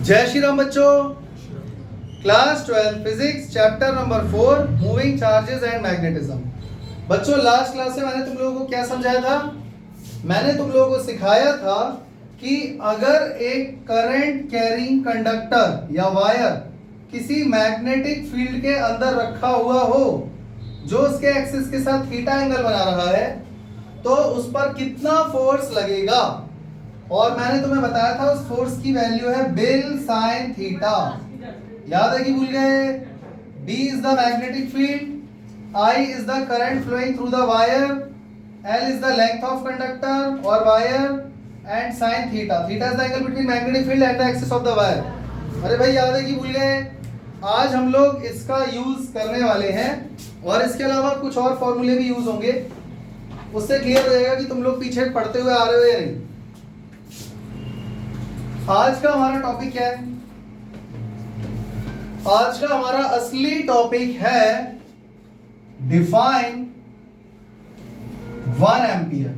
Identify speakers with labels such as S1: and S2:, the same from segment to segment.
S1: जय श्री राम बच्चों। Class 12 physics chapter number 4 moving charges and magnetism. बच्चों लास्ट क्लास में मैंने तुम लोगों को क्या समझाया था? मैंने तुम लोगों को सिखाया था कि अगर एक करंट कैरिंग कंडक्टर या वायर किसी मैग्नेटिक फील्ड के अंदर रखा हुआ हो जो उसके एक्सिस के साथ थीटा एंगल बना रहा है तो उस पर कितना फोर्स लगेगा। और मैंने तुम्हें बताया था उस फोर्स की वैल्यू है बिल साइन थीटा। याद है कि भूल गए? D is the magnetic field, I is the current flowing through the wire, L is the length of conductor और wire and sine theta. Theta is the angle between magnetic field and the axis of the wire. अरे भाई याद है कि भूल गए? आज हम लोग इसका यूज करने वाले हैं और इसके अलावा कुछ और फॉर्मूले भी यूज होंगे। उससे क्लियर हो जाएगा कि तुम लोग पीछे पढ़ते हुए आ रहे हो या नहीं। आज का हमारा टॉपिक क्या है? आज का हमारा असली टॉपिक है डिफाइन 1 एम्पियर।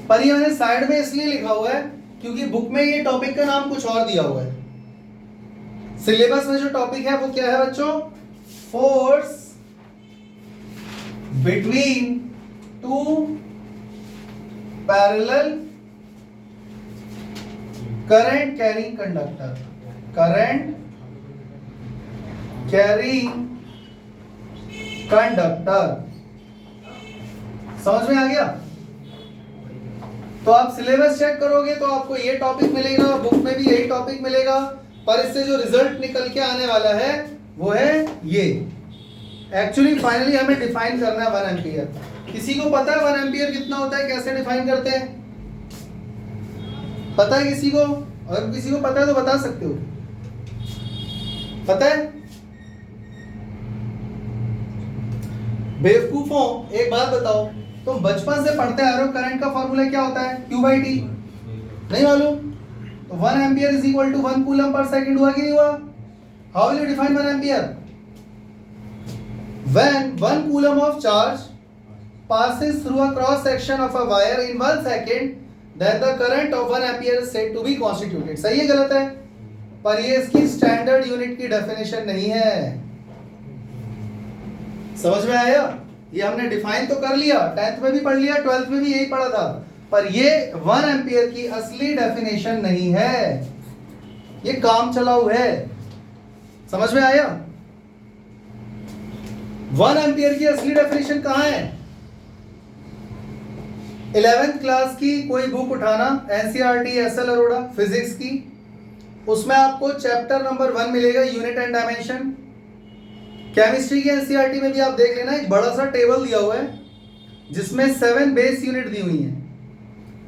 S1: पर ये मैंने साइड में इसलिए लिखा हुआ है क्योंकि बुक में ये टॉपिक का नाम कुछ और दिया हुआ है। सिलेबस में जो टॉपिक है वो क्या है बच्चों? Force between two parallel current carrying conductor. Current carrying conductor समझ में आ गया? तो आप सिलेबस चेक करोगे तो आपको ये टॉपिक मिलेगा, बुक में भी यही टॉपिक मिलेगा, पर इससे जो रिजल्ट निकल के आने वाला है वो है ये। एक्चुअली फाइनली हमें डिफाइन करना है 1 एम्पियर। किसी को पता है 1 एम्पियर कितना होता है, कैसे डिफाइन करते हैं? पता है किसी को? अगर किसी को पता है तो बता सकते हो। पता है? बेवकूफों एक बात बताओ, तुम बचपन से पढ़ते आ रहे हो करंट का फॉर्मूला क्या होता है? Q/T। नहीं मालूम? तो 1 ampere is equal to 1 coulomb per second हुआ कि नहीं हुआ? How will you define 1 ampere? When 1 coulomb of charge passes through a cross section of a wire in 1 second, then the current of 1 ampere is said to be constituted। सही है गलत है? पर ये इसकी स्टैंडर्ड यूनिट की definition नहीं है। समझ में आया? ये हमने डिफाइन तो कर लिया, 10th में भी पढ़ लिया, 12th में भी यही पढ़ा था, पर ये 1 एम्पियर की असली डेफिनेशन नहीं है, ये काम चलाऊ है। समझ में आया? 1 एम्पियर की असली डेफिनेशन कहां है? 11th क्लास की कोई बुक उठाना, एनसीईआरटी एसएल अरोड़ा फिजिक्स की, उसमें आपको चैप्टर नंबर 1 मिलेगा यूनिट एंड डायमेंशन। केमिस्ट्री की एनसीईआरटी में भी आप देख लेना, एक बड़ा सा टेबल दिया हुआ है जिसमें 7 बेस यूनिट दी हुई हैं।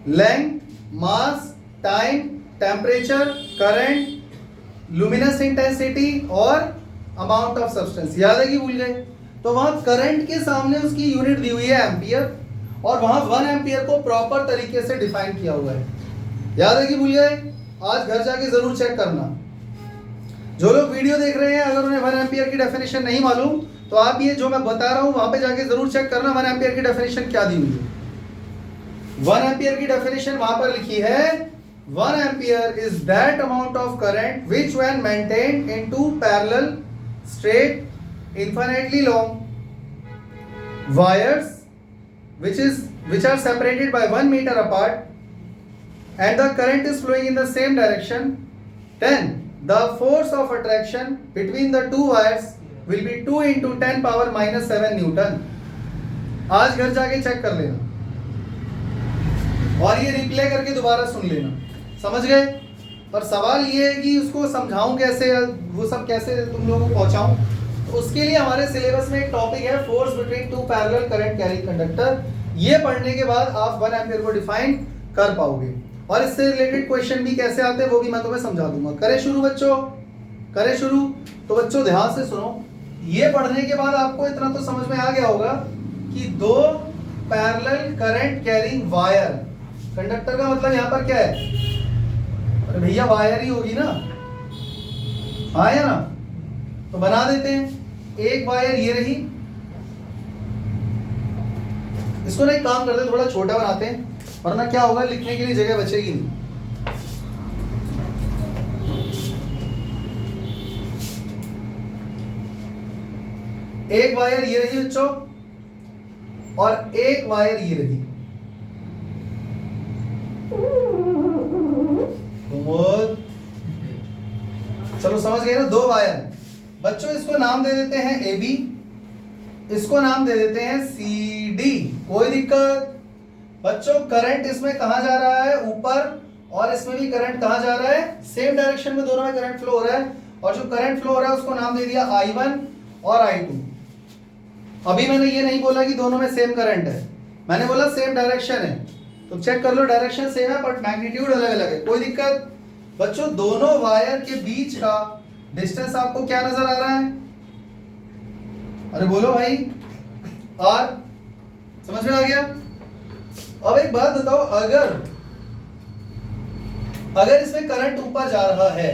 S1: Length, mass, time, temperature, current, luminous intensity और अमाउंट ऑफ सब्सटेंस। याद है कि भूल गए? तो वहां करंट के सामने उसकी यूनिट दी हुई है एम्पियर, और वहां 1 एम्पियर को प्रॉपर तरीके से डिफाइन किया हुआ है। याद है कि भूल गए? आज घर जाके जरूर चेक करना। जो लोग वीडियो देख रहे हैं अगर उन्हें 1 एम्पियर की डेफिनेशन नहीं मालूम तो आप ये जो मैं बता रहा हूं वहां पे जाके जरूर चेक करना 1 एम्पियर की डेफिनेशन क्या दी हुई है। 1 एम्पियर की डेफिनेशन वहां पर लिखी है, 1 ampere is that amount of current which when maintained in two parallel straight infinitely long wires which are separated by 1 meter apart and the current is flowing in the same direction, then the force of attraction between the two wires will be 2 into 10 power minus 7 Newton। आज घर जाके check कर लेना और ये replay करके दोबारा सुन लेना। समझ गए? पर सवाल ये है कि उसको समझाऊं कैसे, वो सब कैसे तुम लोगों को पहुंचाऊं। तो उसके लिए हमारे सिलेबस में एक टॉपिक है force between two parallel current carrying conductor. ये पढ़ने के बाद आप 1 एम्पियर को डिफाइन कर पाओगे और इससे रिलेटेड क्वेश्चन भी कैसे आते हैं वो भी मैं तुम्हें समझा दूंगा। करें शुरू बच्चों? करें शुरू? तो बच्चों ध्यान से सुनो, ये पढ़ने के बाद आपको इतना तो समझ में आ गया होगा कि 2 parallel current carrying wire, conductor का मतलब यहां पर क्या है? अरे भैया वायर ही होगी ना, हाँ या ना? तो बना देते हैं। एक वायर ये रही, इसको ना एक काम करते हैं, थोड़ा छोटा बनाते हैं। वरना क्या होगा, लिखने के लिए जगह बचेगी नहीं। एक वायर ये रही बच्चों और एक वायर ये रही। चलो समझ गए ना, दो वायर बच्चों। इसको नाम दे देते हैं ए बी, इसको नाम दे देते हैं सी डी। कोई दिक्कत बच्चों? करंट इसमें कहां जा रहा है? ऊपर। और इसमें भी करंट कहां जा रहा है? सेम डायरेक्शन में दोनों में करंट फ्लो हो रहा है। और जो करंट फ्लो हो रहा है उसको नाम दे दिया I1 और I2। अभी मैंने ये नहीं बोला कि दोनों में सेम करंट है, मैंने बोला सेम डायरेक्शन है। तो चेक कर लो, डायरेक्शन सेम है बट मैग्नीट्यूड अलग अलग है। कोई दिक्कत बच्चों? दोनों वायर के बीच का डिस्टेंस आपको क्या नजर आ रहा है? अरे बोलो भाई, आर। समझ में आ गया? अब एक बात बताओ, अगर इसमें करंट ऊपर जा रहा है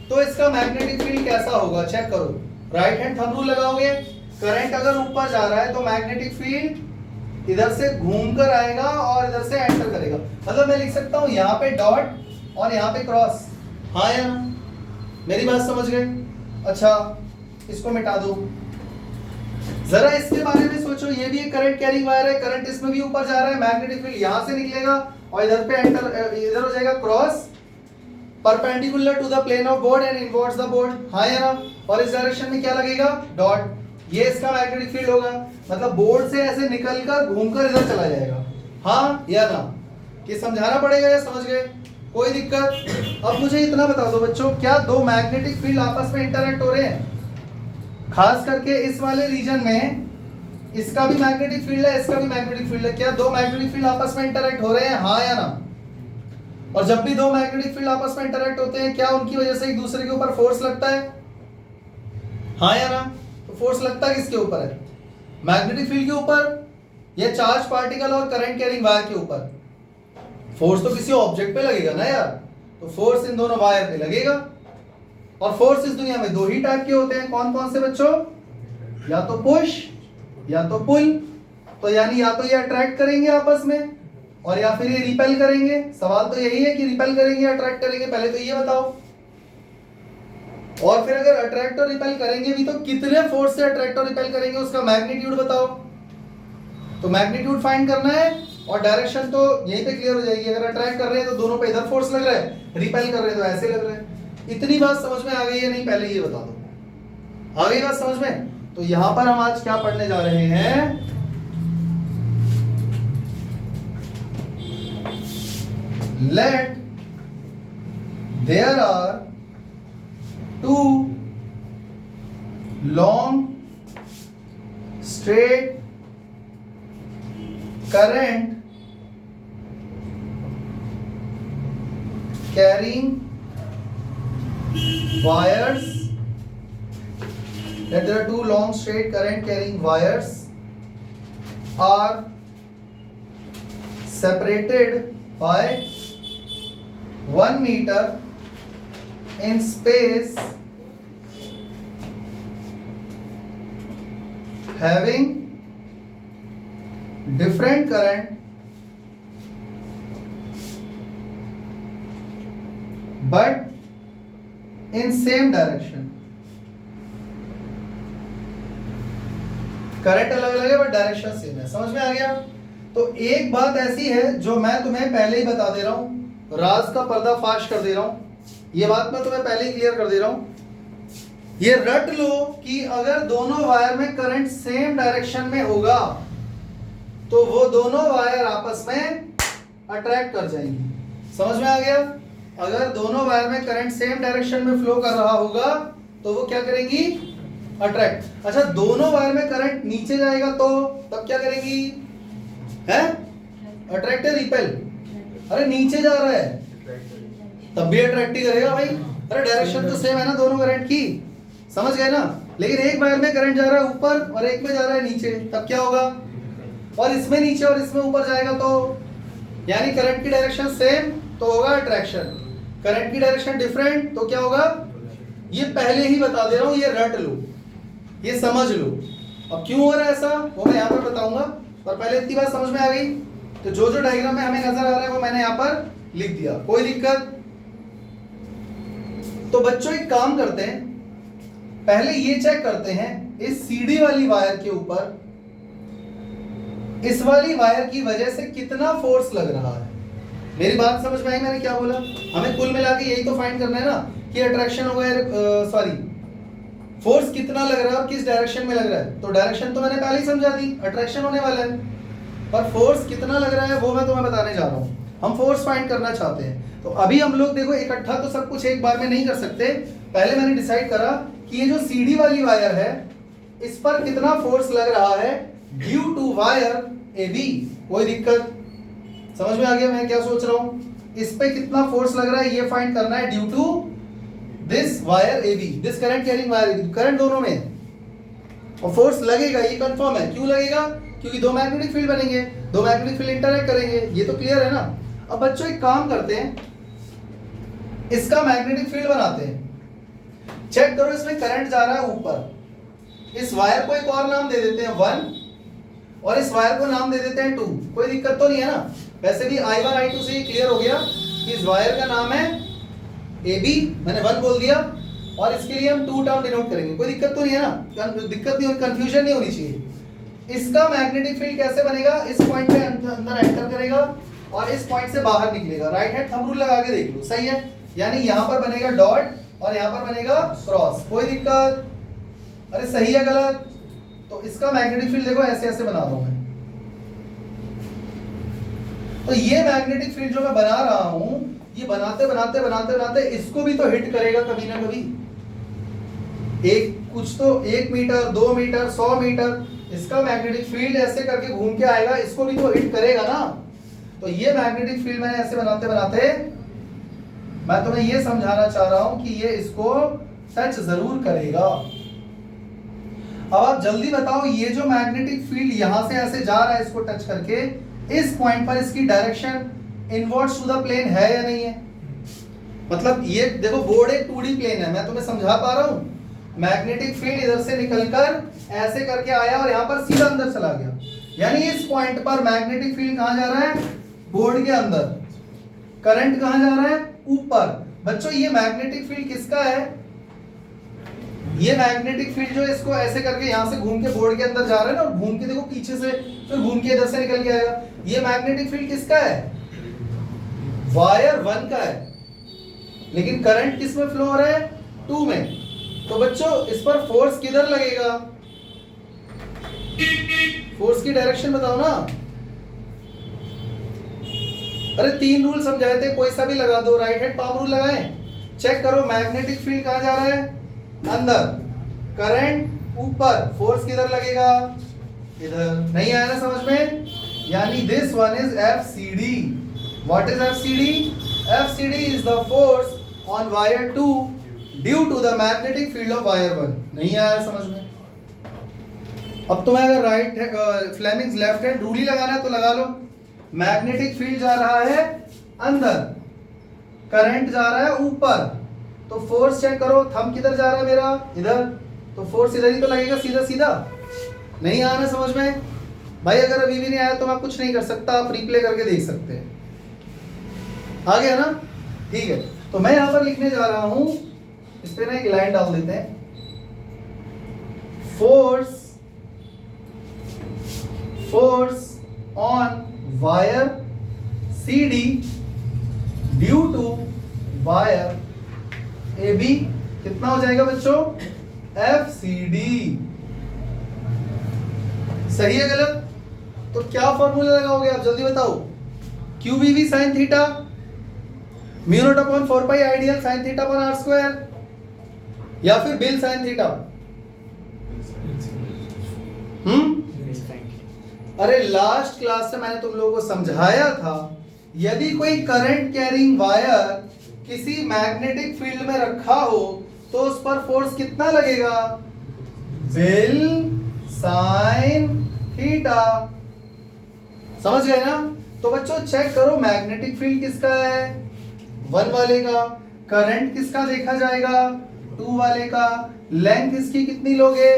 S1: तो इसका मैग्नेटिक फील्ड कैसा होगा? चेक करो, राइट हैंड थंब रूल लगाओगे। करंट अगर ऊपर जा रहा है तो मैग्नेटिक फील्ड इधर से घूमकर आएगा और इधर से एंटर करेगा। मतलब मैं लिख सकता हूं यहाँ पे डॉट और यहाँ पे क्रॉस। हाँ या ना? मेरी बात समझ गए? अच्छा, इसको मिटा दो। जरा इसके बारे में सोचो, ये भी एक करंट कैरिंग वायर है, करंट इसमें भी ऊपर जा रहा है, मैग्नेटिक फील्ड यहां से निकलेगा और इधर पे एंटर, इधर हो जाएगा cross, perpendicular to the plane of board and inwards the board. हाँ या ना? और इस डायरेक्शन में क्या लगेगा? डॉट। ये इसका मैग्नेटिक फील्ड होगा, मतलब बोर्ड से ऐसे निकलकर घूमकर इधर चला जाएगा। हाँ या ना? कि समझाना पड़ेगा या समझ गए? कोई दिक्कत? अब मुझे इतना बता दो बच्चों, क्या दो मैग्नेटिक फील्ड आपस में इंटरैक्ट हो रहे हैं? खास करके इस वाले रीजन में इसका भी मैग्नेटिक फील्ड है, इसका भी मैग्नेटिक फील्ड है। क्या दो मैग्नेटिक फील्ड आपस में इंटरैक्ट हो रहे हैं? हाँ या ना? और जब भी दो मैग्नेटिक फील्ड आपस में इंटरैक्ट होते हैं, क्या उनकी वजह से एक दूसरे के ऊपर फोर्स लगता है? हाँ या ना? तो फोर्स लगता किसके ऊपर है? मैग्नेटिक फील्ड के ऊपर या चार्ज पार्टिकल और करंट कैरिंग वायर के ऊपर? फोर्स तो किसी ऑब्जेक्ट पे लगेगा ना यार, तो फोर्स इन दोनों वायर पे लगेगा। और फोर्स इस दुनिया में दो ही टाइप के होते हैं, कौन कौन से बच्चों? या तो पुश या तो पुल। तो यानी या तो ये अट्रैक्ट करेंगे आपस में और या फिर ये रिपेल करेंगे। सवाल तो यही है कि रिपेल करेंगे या अट्रैक्ट करेंगे, पहले तो ये बताओ। और फिर अगर अट्रैक्ट और रिपेल करेंगे भी तो कितने फोर्स से अट्रैक्ट और रिपेल करेंगे, उसका मैग्नीट्यूड बताओ। तो मैग्नीट्यूड फाइंड करना है और डायरेक्शन तो यहीं पे क्लियर हो जाएगी। अगर अट्रैक्ट कर रहे हैं तो दोनों पे इधर फोर्स लग रहा है, रिपेल कर रहे हैं तो ऐसे लग रहा है। इतनी बात समझ में आ गई है नहीं? पहले ये बता दो, आ गई बात समझ में? तो यहां पर हम आज क्या पढ़ने जा रहे हैं? Let there are two long straight current carrying wires, that there are two long straight current carrying wires are separated by 1 meter in space having different current but in same direction। Current अलग अलग है but direction same है। समझ में आ गया? तो एक बात ऐसी है जो मैं तुम्हें पहले ही बता दे रहा हूं, राज का पर्दा फाश कर दे रहा हूं। ये बात मैं तुम्हें पहले ही क्लियर कर दे रहा हूं। ये रट लो कि अगर दोनों वायर में करंट सेम डायरेक्शन में होगा तो वो दोनों वायर आपस में अट्रैक्ट कर जाएंगी। समझ में आ गया? अगर दोनों वायर में करंट सेम डायरेक्शन में फ्लो कर रहा होगा तो वो क्या करेंगी? अट्रैक्ट। अच्छा, दोनों वायर में करंट नीचे जाएगा तो तब क्या करेंगी? हैं? अट्रैक्ट या रिपेल? अरे नीचे जा रहा है तब भी अट्रैक्ट ही करेगा भाई। अरे डायरेक्शन तो सेम है ना दोनों करंट की। समझ गए ना? लेकिन एक वायर में करंट जा रहा है ऊपर और एक में जा रहा है नीचे, तब क्या होगा? और इसमें नीचे और इसमें ऊपर जाएगा तो यानी करंट की डायरेक्शन सेम तो होगा अट्रैक्शन, करंट की डायरेक्शन डिफरेंट तो क्या होगा? ये पहले ही बता दे रहा हूं, ये रट लो, ये समझ लो। अब क्यों हो रहा है ऐसा वो मैं यहां पर बताऊंगा, पर पहले इतनी बात समझ में आ गई। तो जो जो डायग्राम में हमें नजर आ रहा है वो मैंने यहाँ पर लिख दिया, कोई दिक्कत? तो बच्चों एक काम करते हैं, पहले ये चेक करते हैं इस सीडी वाली वायर के ऊपर इस वाली वायर की वजह से कितना फोर्स लग रहा है। मेरी बात समझ में आई मैंने क्या बोला? हमें कुल मिला के यही तो फाइंड करना है ना कि अट्रैक्शन हो गया, सॉरी फोर्स कितना लग रहा है और किस डायरेक्शन में लग रहा है। तो डायरेक्शन तो मैंने पहले ही समझा दी, अट्रैक्शन होने वाला है, पर फोर्स कितना लग रहा है वो मैं तुम्हें बताने जा रहा हूँ। हम फोर्स फाइंड करना चाहते हैं। तो अभी हम लोग देखो इकट्ठा तो सब कुछ एक बार में नहीं कर सकते। पहले मैंने डिसाइड करा कि ये जो सीडी वाली वायर है इस पर कितना फोर्स लग रहा है ड्यू टू वायर AB। कोई दिक्कत? समझ में आ गया मैं क्या सोच रहा हूँ? इस पे कितना फोर्स लग रहा है ये फाइंड करना है due to this wire AB, this current carrying wire AB। Current दोनों में है और फोर्स लगेगा, ये कंफर्म है। क्यों लगेगा? क्योंकि दो मैग्नेटिक फील्ड बनेंगे, दो मैग्नेटिक फील्ड इंटरैक्ट करेंगे, ये तो क्लियर है ना। अब बच्चों एक काम करते हैं, इसका मैग्नेटिक फील्ड बनाते हैं। चेक करो इसमें करंट जा रहा है ऊपर, इस वायर को एक और नाम दे देते हैं 1 और इस वायर को नाम दे देते हैं 2। कोई दिक्कत तो नहीं है ना? वैसे भी I1 I2 से क्लियर हो गया कि इस वायर का नाम है AB, मैंने 1 बोल दिया और इसके लिए हम 2 टर्म डिनोट करेंगे। कोई दिक्कत तो नहीं है ना? दिक्कत नहीं, कंफ्यूजन नहीं होनी चाहिए। इसका मैग्नेटिक फील्ड कैसे बनेगा? इस पॉइंट पे अंदर एंटर करेगा और इस पॉइंट से बाहर निकलेगा। राइट हैंड थंब रूल लगा के देख लो, सही है? यानी यहाँ पर बनेगा डॉट और यहाँ पर बनेगा क्रॉस। कोई दिक्कत? अरे सही है गलत? तो इसका मैग्नेटिक फील्ड देखो ऐसे ऐसे बना रहा हूं मैं। तो ये मैग्नेटिक फील्ड जो मैं बना रहा हूं ये बनाते बनाते बनाते बनाते इसको भी तो हिट करेगा कभी ना कभी। एक कुछ तो 1 मीटर 2 मीटर 100 मीटर इसका मैग्नेटिक फील्ड ऐसे करके घूम के आएगा, इसको भी तो हिट करेगा ना। तो ये मैग्नेटिक फील्ड मैंने ऐसे बनाते बनाते मैं तुम्हें ये समझाना चाह रहा हूं कि ये इसको टच जरूर करेगा। अब आप जल्दी बताओ, ये जो मैग्नेटिक फील्ड यहां से ऐसे जा रहा है इसको टच करके, इस पॉइंट पर इसकी direction inwards to the plane है या नहीं है? मतलब ये देखो बोर्ड एक 2D प्लेन है, मैं तुम्हें समझा पा रहा हूं। मैग्नेटिक फील्ड इधर से निकलकर ऐसे करके आया और यहां पर सीधा अंदर चला गया, यानी इस पॉइंट पर मैग्नेटिक फील्ड कहां जा रहा है? बोर्ड के अंदर। करंट कहां जा रहा है? ऊपर। बच्चों ये मैग्नेटिक फील्ड किसका है? ये मैग्नेटिक फील्ड जो इसको ऐसे करके यहां से घूम के बोर्ड के अंदर जा रहा है ना, और घूम के देखो पीछे से फिर घूम के इधर से निकल के आएगा। ये मैग्नेटिक फील्ड किसका है? वायर 1 का है। लेकिन करंट किस में फ्लो हो रहा है? 2 में। तो बच्चों इस पर फोर्स किधर लगेगा? फोर्स की डायरेक्शन बताओ ना। अरे 3 रूल समझाए थे, कोई सा भी लगा दो। राइट हैंड पाम रूल लगाएं। चेक करो मैग्नेटिक फील्ड कहां जा रहा है? अंदर। करंट ऊपर, फोर्स किधर लगेगा? इधर। नहीं आया ना समझ में? यानी this one is FCD। What is FCD? FCD is the force on wire 2 due to the magnetic field of wire 1। नहीं आया समझ में? अब तुम्हें अगर right Fleming's left hand rule ही लगाना है तो लगा लो। मैग्नेटिक फील्ड जा रहा है अंदर, करंट जा रहा है ऊपर, तो फोर्स चेक करो। थंब किधर जा रहा है मेरा? इधर। तो फोर्स इधर ही तो लगेगा सीधा सीधा। नहीं आना समझ में? भाई अगर अभी भी नहीं आया तो मैं कुछ नहीं कर सकता, आप रिप्ले करके देख सकते हैं। आ गया ना? ठीक है, तो मैं यहां पर लिखने जा रहा हूं, इस पे ना एक लाइन डाल देते हैं। Force on wire CD due to wire AB कितना हो जाएगा बच्चों? FCD। सही है गलत? तो क्या फॉर्मूला लगाओगे आप जल्दी बताओ? QBV sin theta mu not upon 4 pi I D L sin theta upon r square, या फिर बिल sin थीटा। अरे लास्ट क्लास से मैंने तुम लोगों को समझाया था, यदि कोई करंट कैरिंग वायर किसी मैग्नेटिक फील्ड में रखा हो तो उस पर फोर्स कितना लगेगा? B I L sine theta. समझ गए ना? तो बच्चों चेक करो मैग्नेटिक फील्ड किसका है? 1 वाले का। करंट किसका देखा जाएगा? 2 वाले का। लेंथ इसकी कितनी लोगे?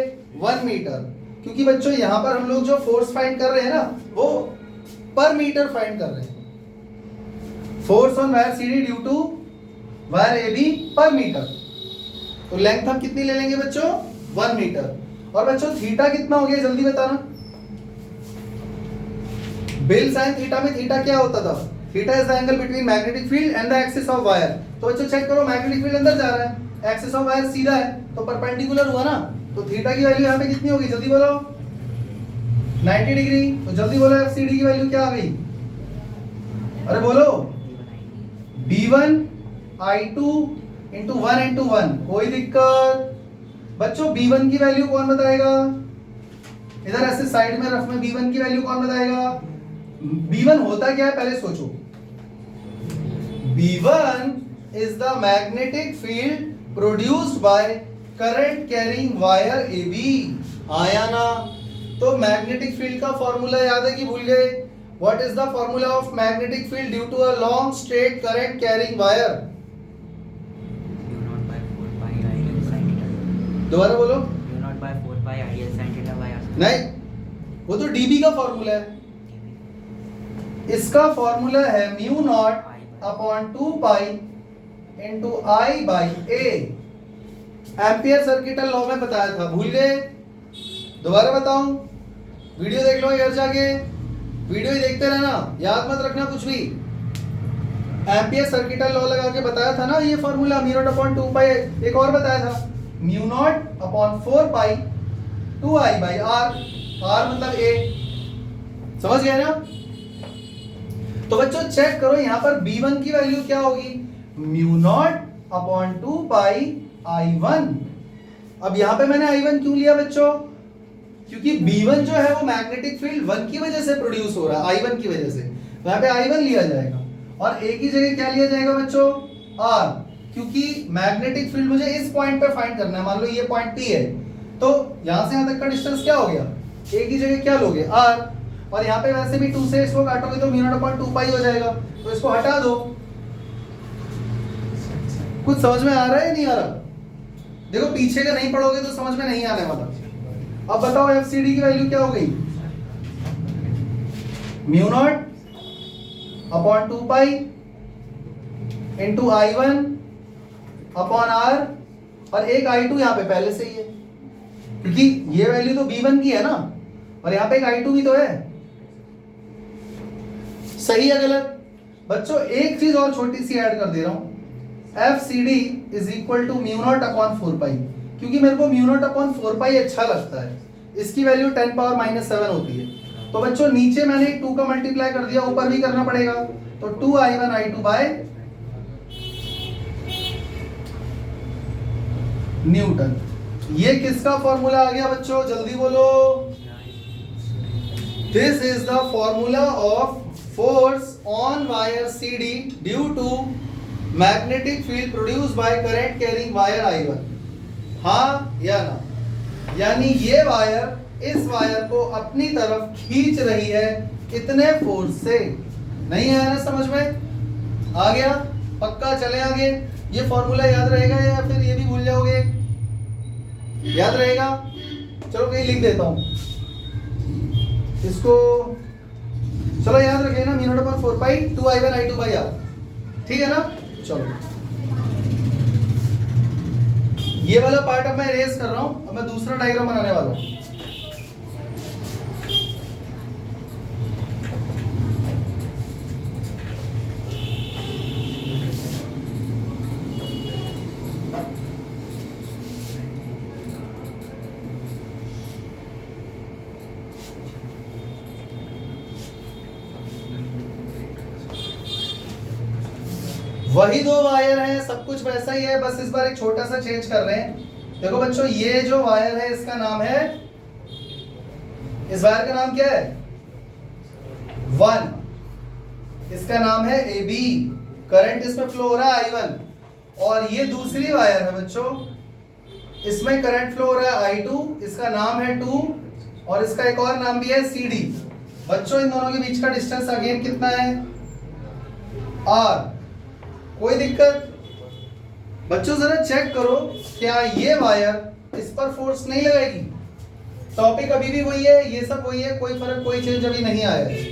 S1: 1 मीटर। क्योंकि बच्चों यहां पर हम लोग जो फोर्स फाइंड कर रहे हैं ना, वो पर मीटर फाइंड कर रहे हैं। Force on wire CD due to wire AB per metre. तो लेंथ हम कितनी ले लेंगे बच्चों? 1 मीटर। और बच्चों थीटा कितना हो गया जल्दी बताना। बेल साइन थीटा में थीटा क्या होता था? Theta is the angle between magnetic field and the axis of wire. तो बच्चों चेक करो, मैग्नेटिक फील्ड अंदर जा रहा है, एक्सिस ऑफ वायर सीधा है, तो परपेंडिकुलर हुआ ना। तो थीटा की वैल्यू यहाँ पे कितनी होगी जल्दी बोलो? 90 डिग्री। तो जल्दी बोलो FCD की वैल्यू क्या आ गई? अरे बोलो, B1 I2 इंटू 1 इंटू 1। कोई दिक्कत? बच्चों B1 की वैल्यू कौन बताएगा? इधर ऐसे साइड में रफ में B1 की वैल्यू कौन बताएगा? B1 होता क्या है पहले सोचो। B1 is the magnetic field produced by current carrying wire AB। आया ना? तो मैग्नेटिक फील्ड का फॉर्मूला याद है कि भूल गए? What is the formula of magnetic field due to a long straight current carrying wire? दोबारा बोलो। नहीं, वो तो dB का फॉर्मूला है। इसका फॉर्मूला है mu naught upon 2 pi into I by A। Ampere circuital law में बताया था, भूल गए? दोबारा बताऊं? वीडियो देख लो यार, जाके वीडियो ही देखते रहना, याद मत रखना कुछ भी। एम्पियर सर्किटल लॉ लगा के बताया था ना ये फॉर्मूला, म्यू नॉट अपॉन 2 पाई। एक और बताया था, mu naught upon 4 pi 2I by R। R मतलब A। समझ गए ना? तो बच्चों चेक करो यहाँ पर B1 की वैल्यू क्या होगी? म्यू नॉट अपॉन 2 पाई I1। अब यहाँ पे मैंने I1 क्यों लिया बच्चों? क्योंकि B1 जो है वो मैग्नेटिक फील्ड 1 की वजह से प्रोड्यूस हो रहा है, I1 की वजह से। यहाँ पे I1 लिया जाएगा और A की जगह क्या लिया जाएगा बच्चों? R। क्योंकि मैग्नेटिक फील्ड मुझे इस पॉइंट पे फाइंड करना है। मान लो ये पॉइंट P है, तो यहाँ से यहाँ तक का डिस्टेंस क्या हो गया? A की जगह क्या लोगे? R। और यहाँ पे वैसे भी 2 से इसको काटोगे तो म्यू नॉट अपॉन 2 पाई हो जाएगा, तो इसको हटा दो। कुछ समझ में आ रहा है नहीं आ रहा? देखो पीछे का नहीं पढ़ोगे तो समझ में नहीं आने वाला। अब बताओ FCD की वैल्यू क्या हो गई? Mu naught upon 2 pi into I1 upon R, और एक I2 यहाँ पे पहले से ही है, क्योंकि ये वैल्यू तो B1 की है ना, और यहाँ पे एक I2 भी तो है। सही है गलत? बच्चों एक चीज और छोटी सी ऐड कर दे रहा हूं, FCD is equal to mu not upon 4 pi. क्योंकि मेरे को म्यू नॉट अपॉन 4 पाई अच्छा लगता है, इसकी वैल्यू 10 पावर माइनस 7 होती है। तो बच्चों नीचे मैंने 2 का मल्टीप्लाई कर दिया, ऊपर भी करना पड़ेगा, तो 2I1 I2 बाय न्यूटन। ये किसका फॉर्मूला आ गया बच्चों? जल्दी बोलो। This is the formula of force on wire CD due to magnetic field produced by current carrying wire I1। हाँ या ना? यानी ये वायर इस वायर को अपनी तरफ खींच रही है कितने फोर्स से? नहीं आया ना समझ में? आ गया? पक्का? चले आगे। ये फॉर्मूला याद रहेगा या फिर ये भी भूल जाओगे? याद रहेगा? चलो कहीं लिख देता हूं इसको। चलो याद रखिए ना, mu naught upon 4 pi 2I1 I2 by R। ठीक है ना? चलो ये वाला पार्ट अब मैं इरेज कर रहा हूं, अब मैं दूसरा डायग्राम बनाने वाला हूं। वही 2 वायर हैं, सब कुछ वैसा ही है, बस इस बार एक छोटा सा चेंज कर रहे हैं। देखो बच्चों ये जो वायर है इसका नाम है, इस वायर का नाम क्या है? 1। इसका नाम है AB। करंट इसमें फ्लो हो रहा है I1। और ये दूसरी वायर है बच्चों, इसमें करंट फ्लो हो रहा है I2, इसका नाम है 2, और इसका एक और नाम भी है CD। बच्चों इन दोनों के बीच का डिस्टेंस अगेन कितना है? R। कोई दिक्कत? बच्चों जरा चेक करो, क्या ये वायर इस पर फोर्स नहीं लगाएगी? टॉपिक अभी भी वही है, ये सब वही है, कोई फर्क कोई चेंज अभी नहीं आया है।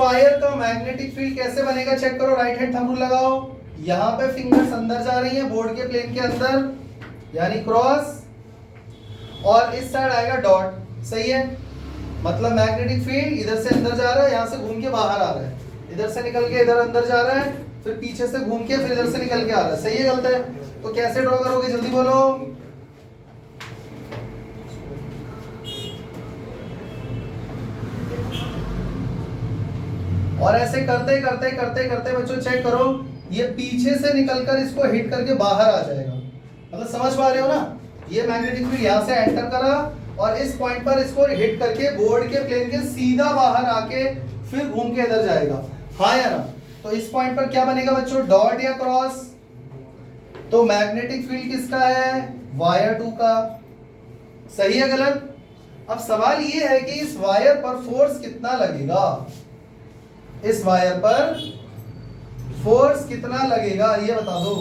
S1: वायर का मैग्नेटिक फील्ड कैसे बनेगा चेक करो, राइट हैंड थंब रूल लगाओ, यहाँ पे फिंगर्स अंदर जा रही हैं बोर्ड के प्लेन के अंदर यानी क्रॉस, और इस साइड आएगा डॉट, सही है। मतलब मैग्नेटिक फील्ड इधर से अंदर जा रहा है, यहाँ से घूम के बाहर आ रहा है, इधर से निकल के इधर अंदर जा रहा है, फिर पीछे से घूम के फिर इधर से निकल के आ रहा है, सही है गलत है? तो कैसे ड्रॉ करोगे जल्दी बोलो। और ऐसे करते करते करते करते बच्चों चेक करो, ये पीछे से निकलकर इसको हिट करके बाहर आ जाएगा। मतलब समझ पा रहे हो ना, ये मैग्नेटिक फील्ड यहाँ से एंटर करा और इस पॉइंट पर इसको हिट करके बोर्ड के प्लेन के सीधा बाहर आके फिर घूम के इधर जाएगा, हाँ या ना? तो इस पॉइंट पर क्या बनेगा बच्चों, डॉट या क्रॉस? तो मैग्नेटिक फील्ड किसका है, वायर 2 का, सही है गलत? अब सवाल ये है कि इस वायर पर फोर्स कितना लगेगा, इस वायर पर फोर्स कितना लगेगा ये बता दो।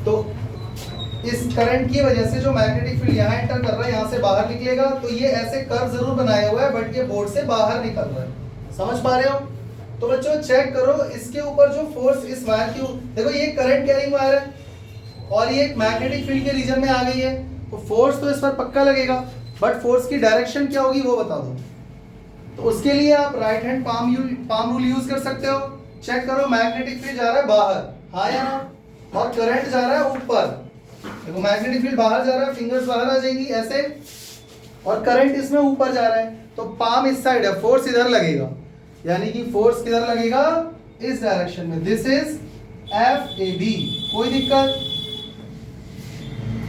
S1: तो इस करंट की वजह से जो मैग्नेटिक फील्ड यहाँ एंटर कर रहा है यहाँ से बाहर निकलेगा, तो ये ऐसे कर्व जरूर बनाया हुआ है बट ये बोर्ड से बाहर निकल रहा है, समझ पा रहे हो? तो बच्चों चेक करो इसके ऊपर जो फोर्स इस वायर की, देखो ये करंट कैरिंग वायर है और ये एक मैग्नेटिक फील्ड के रीजन में आ गई है, तो फोर्स तो इस पर पक्का लगेगा, बट फोर्स की डायरेक्शन क्या होगी वो बता दो। तो उसके लिए आप right hand palm rule use कर सकते हो। चेक करो मैग्नेटिक फील्ड जा रहा है बाहर, हाँ या ना? और करंट जा रहा है ऊपर। देखो मैग्नेटिक फील्ड बाहर जा रहा है, फिंगर्स बाहर आ जाएंगी ऐसे, और करंट इसमें ऊपर जा रहा है, तो पाम इस साइड है, फोर्स इधर लगेगा, यानी कि फोर्स किधर लगेगा, इस डायरेक्शन में। दिस इज FAB, कोई दिक्कत?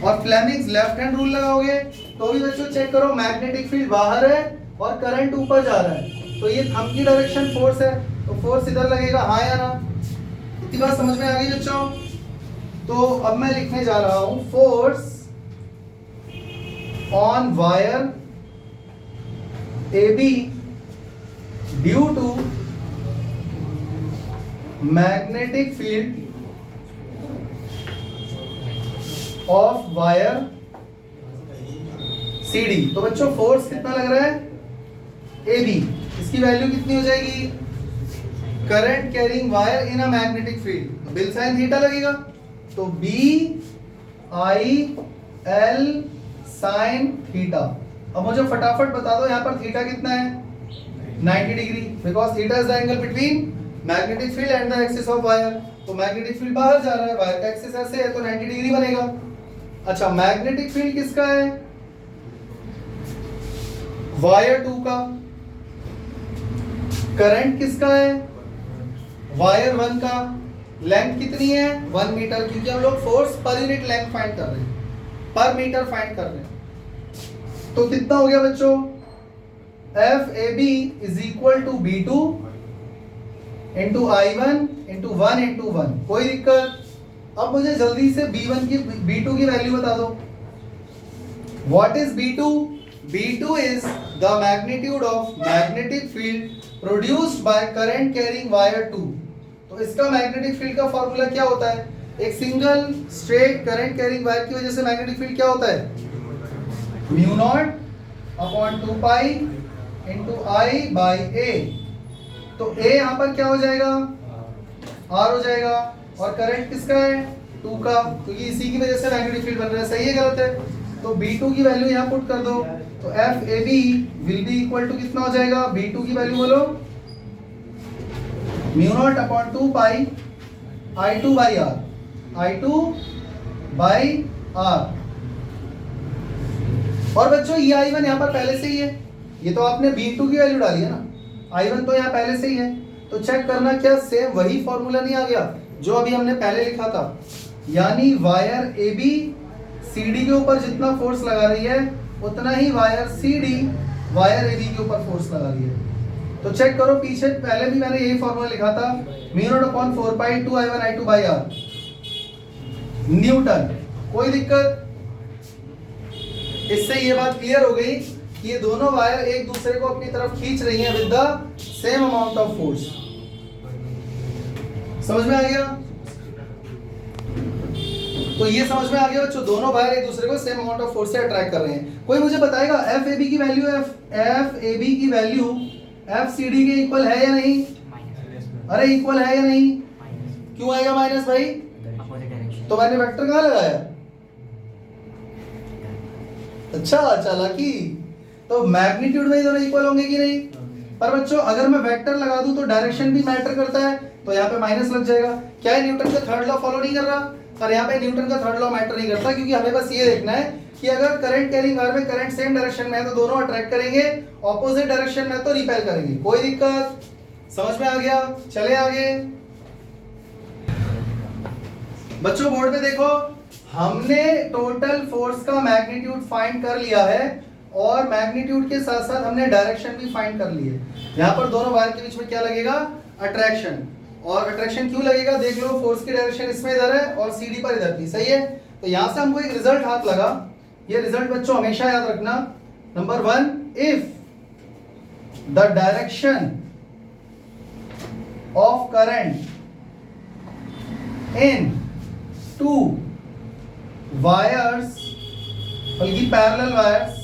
S1: और फ्लेमिंग्स लेफ्ट हैंड रूल लगाओगे तो भी बच्चों चेक करो मैग्नेटिक फील्ड बाहर है और करंट ऊपर जा रहा है, तो ये थंब की डायरेक्शन फोर्स है, तो फोर्स इधर लगेगा, हाँ या ना? इतनी बात समझ में आ गई बच्चों? तो अब मैं लिखने जा रहा हूं force on wire AB due to magnetic field of wire CD। तो बच्चों फोर्स कितना लग रहा है, AB, इसकी वैल्यू कितनी हो जाएगी, current carrying wire in a magnetic field, bill sine theta लगेगा, तो BIL साइन थीटा। अब मुझे फटाफट बता दो यहाँ पर थीटा कितना है, 90 degree, because theta is the angle between magnetic field and the axis of wire. तो मैग्नेटिक फील्ड बाहर जा रहा है, वायर का एक्सिस ऐसे है, तो 90 डिग्री बनेगा। अच्छा मैग्नेटिक फील्ड किसका है, वायर 2 का। करंट किसका है, वायर 1 का। लेंथ कितनी है, 1 मीटर, क्योंकि हम लोग force per unit length find कर रहे हैं, पर मीटर फाइंड कर रहे हैं। तो कितना हो गया बच्चों, FAB is equal to B2 into I1 into 1 into 1, कोई दिक्कत? अब मुझे जल्दी से B2 की वैल्यू बता दो। What is B2? B2 is the magnitude of magnetic field produced by current carrying wire 2। तो इसका मैग्नेटिक फील्ड का फॉर्मूला क्या होता है, एक single straight current carrying wire की वजह से मैग्नेटिक फील्ड क्या होता है, mu naught upon 2 pi into I by A। तो A यहाँ पर क्या हो जाएगा, R हो जाएगा, और करंट किसका है, 2 का, क्योंकि इसी की वजह से मैग्नेटिक फील्ड बन रहा है, सही है गलत है? तो B2 की वैल्यू यहाँ पुट कर दो, तो FAB will be equal to कितना हो जाएगा, B2 की वैल्यू बोलो, mu not upon 2 pi I2 by R, I2 by R। और बच्चों ये I1 यहाँ पर पहले से ही है, ये तो आपने B2 की वैल्यू डाली है ना, I1 तो यहाँ पहले से ही है, तो चेक करना क्या सेम वही फॉर्मूला नहीं आ गया जो अभी हमने पहले लिखा था, यानी वायर AB CD के ऊपर जितना फोर्स लगा रही है उतना ही वायर CD वायर AB के ऊपर फोर्स लगा रही है। तो चेक करो, पीछे पहले भी मैंने यही फॉर्मूला लिखा था, mu naught upon 4 pi 2 I1 I2 by R Newton, कोई दिक्कत? इससे ये बात क्लियर हो गई कि ये दोनों वायर एक दूसरे को अपनी तरफ खींच रही हैं with the same amount of force. समझ में आ गया? तो ये समझ में आ गया बच्चों, दोनों वायर एक दूसरे को सेम अमाउंट ऑफ फोर्स से अट्रैक्ट कर रहे हैं। कोई मुझे बताएगा एफ ए बी की वैल्यू एफ सी डी के इक्वल है या नहीं? अरे इक्वल है या नहीं? क्यों आएगा माइनस भाई? तो मैंने वेक्टर कहाँ लगाया? अच्छा चालाकी। तो मैग्नीट्यूड में दोनों इक्वल होंगे कि नहीं? पर बच्चों अगर मैं वेक्टर लगा दूं तो डायरेक्शन भी मैटर करता है, तो यहाँ पे माइनस लग जाएगा। क्या है, न्यूटन का थर्ड लॉ फॉलो नहीं कर रहा? पर यहाँ पे न्यूटन का थर्ड लॉ मैटर नहीं करता, क्योंकि हमें बस ये देखना है कि अगर करंट कैरिंग वायर में करंट सेम डायरेक्शन में है तो दोनों अट्रैक्ट करेंगे, ऑपोजिट डायरेक्शन में तो रिपेल करेंगे। कोई दिक्कत? समझ में आ गया? चले आगे बच्चों, बोर्ड पे देखो, हमने टोटल फोर्स का मैग्नीट्यूड फाइंड कर लिया है और मैग्नीट्यूड के साथ साथ हमने डायरेक्शन भी फाइंड कर ली है। यहाँ पर दोनों वायर के बीच में क्या लगेगा? अट्रैक्शन। और अट्रैक्शन क्यों लगेगा? देख लो, फोर्स की डायरेक्शन इसमें इधर है और सीडी पर इधर थी, सही है। तो यहाँ से हमको एक रिजल्ट हाथ लगा। ये रिजल्ट बच्चों हमेशा याद रखना। Number 1, if the direction of current in two wires, बल्कि parallel wires,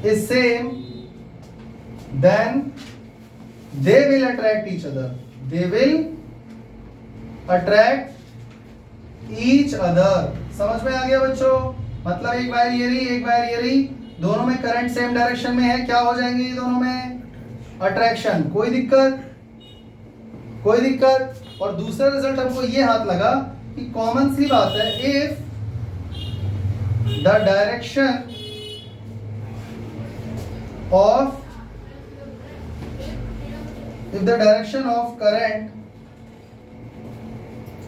S1: is same, then they will attract each other. They will attract each other. समझ में आ गया बच्चों? मतलब एक वायर ये रही, एक वायर ये रही, दोनों में करंट सेम डायरेक्शन में है, क्या हो जाएंगे ये दोनों में? अट्रैक्शन। कोई दिक्कत? कोई दिक्कत? और दूसरा रिजल्ट हमको ये हाथ लगा कि कॉमन सी बात है, if the direction of if the direction of current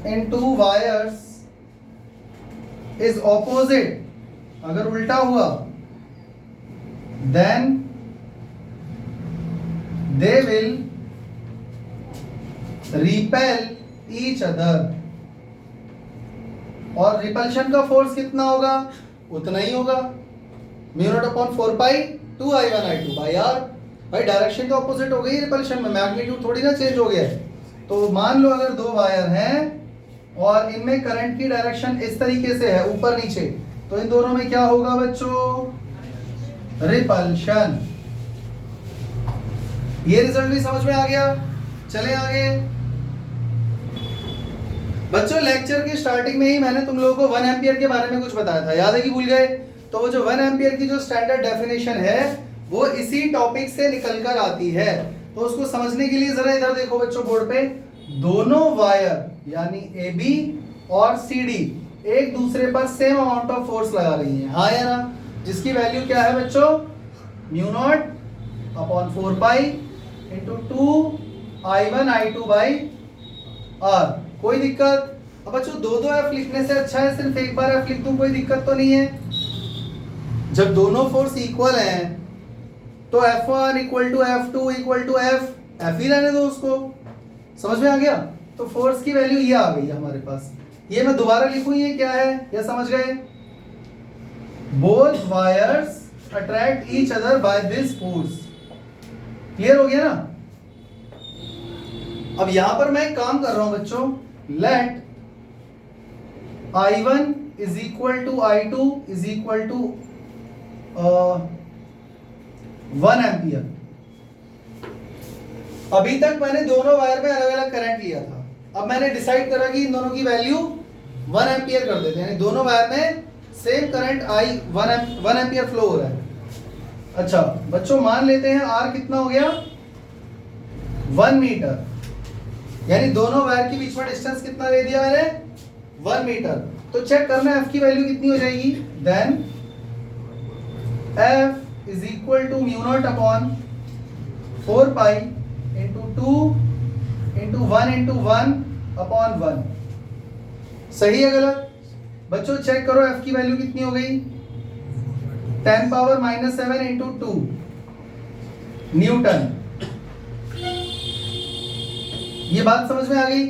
S1: in two wires is opposite, अगर उल्टा हुआ, then they will repel each other। और रिपल्शन का फोर्स कितना होगा? उतना ही होगा, म्यू नॉट अपॉन 4 पाई 2I1I2 भाई। यार भाई डायरेक्शन तो ऑपोजिट हो गई रिपल्शन में, मैग्नीट्यूड थोड़ी ना चेंज हो गया है। तो मान लो अगर दो वायर हैं और इनमें करंट की डायरेक्शन इस तरीके से है, ऊपर नीचे, तो इन दोनों में क्या होगा बच्चों? रिपल्शन। ये रिजल्ट भी समझ में आ गया? चले आगे बच्चों। लेक्चर की स्टार्टिंग में ही मैंने तुम लोगों को 1 एम्पियर के बारे में कुछ बताया था, याद है कि भूल गए? तो वो जो 1 एम्पियर की जो स्टैंडर्ड डेफिनेशन है वो इसी टॉपिक से निकलकर आती है। तो उसको समझने के लिए जरा इधर देखो बच्चों, बोर्ड पे दोनों वायर यानी AB और CD एक दूसरे पर सेम अमाउंट ऑफ फोर्स लगा रही हैं, हाँ या ना? जिसकी वैल्यू क्या है बच्चों? Mu naught upon 4 pi into 2I1I2 by R। कोई दिक्कत? अब बच्चों दो एफ लिखने से अच्छा है सिर्फ एक बार एफ लिख दूं, कोई दिक्कत तो नहीं है। जब दोनों फोर्स इक्वल हैं तो F1 equal to F2 equal to F ही रहने दो उसको। समझ में आ गया? तो फोर्स की वैल्यू ये आ गई हमारे पास। ये मैं दोबारा लिखूं, ये क्या है? या समझ गए? Both wires attract each other by this force. Clear हो गया ना? अब यहां पर मैं एक काम कर रहा हूं बच्चों, let I1 is equal to I2 is equal to 1 ampere. अभी तक मैंने दोनों वायर में अलग अलग करंट लिया था, अब मैंने डिसाइड करा कि इन दोनों की वैल्यू 1 एम्पियर कर देते हैं, यानी दोनों वायर में same current I 1 ampere flow हो रहा है। अच्छा बच्चों मान लेते हैं R कितना हो गया? 1 मीटर, यानी दोनों वायर के बीच में डिस्टेंस कितना दे दिया मैंने? 1 मीटर। तो चेक करना F की वैल्यू कितनी हो जाएगी? Then F is equal to mu not upon 4 pi into 2 into 1 into 1 upon 1। सही है गलत? बच्चों चेक करो F की वैल्यू कितनी हो गई? 10 पावर -7 इंटू 2 न्यूटन। ये बात समझ में आ गई?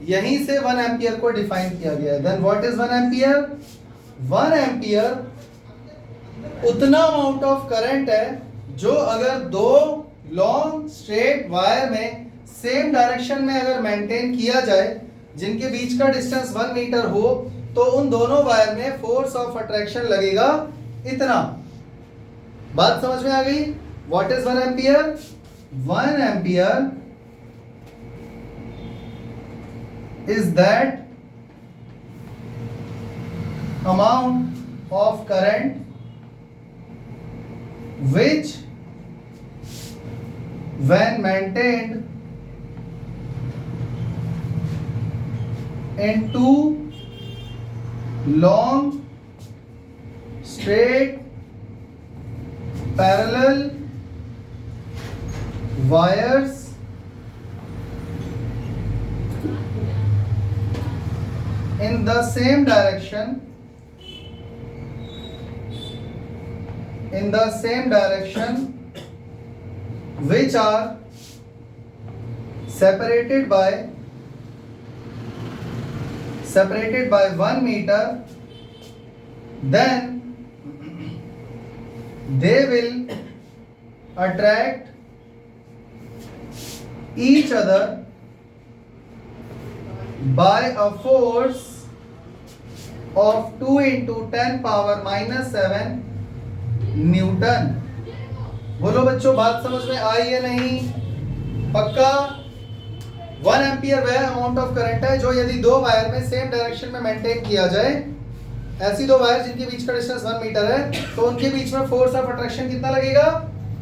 S1: यहीं से 1 एम्पियर को डिफाइन किया गया है। Then what is 1 ampere? 1 ampere उतना अमाउंट ऑफ करंट है जो अगर दो लॉन्ग स्ट्रेट वायर में सेम डायरेक्शन में अगर मेंटेन किया जाए जिनके बीच का डिस्टेंस 1 मीटर हो तो उन दोनों वायर में फोर्स ऑफ अट्रैक्शन लगेगा इतना। बात समझ में आ गई? What is 1 ampere? 1 ampere is that amount of current which when maintained in two long straight parallel wires in the same direction which are separated by 1 meter, then they will attract each other by a force of 2 into 10 power minus 7 Newton. बोलो बच्चों, बात समझ में आई है नहीं? पक्का? 1 ampere वह amount of current है जो यदि दो वायर में सेम डायरेक्शन में मेंटेन किया जाए, ऐसी दो वायर जिनके बीच का डिस्टेंस 1 मीटर है, तो उनके बीच में फोर्स ऑफ अट्रैक्शन कितना लगेगा?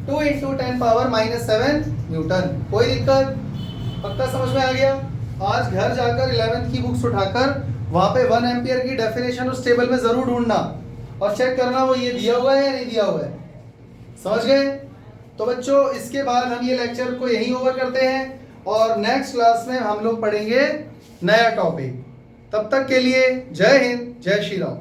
S1: 2 into 10 power minus 7 न्यूटन। कोई दिक्कत? पक्का समझ में आ गया? आज घर जाकर 11th की बुक्स उठाकर वहां पे 1 एम्पियर की डेफिनेशन उस टेबल में जरूर ढूंढना और चेक करना वो ये दिया हुआ है या नहीं दिया हुआ है। समझ गए? तो बच्चों, इसके बाद हम ये लेक्चर को यहीं ओवर करते हैं और नेक्स्ट क्लास में हम लोग पढ़ेंगे नया टॉपिक। तब तक के लिए जय हिंद, जय श्री राम।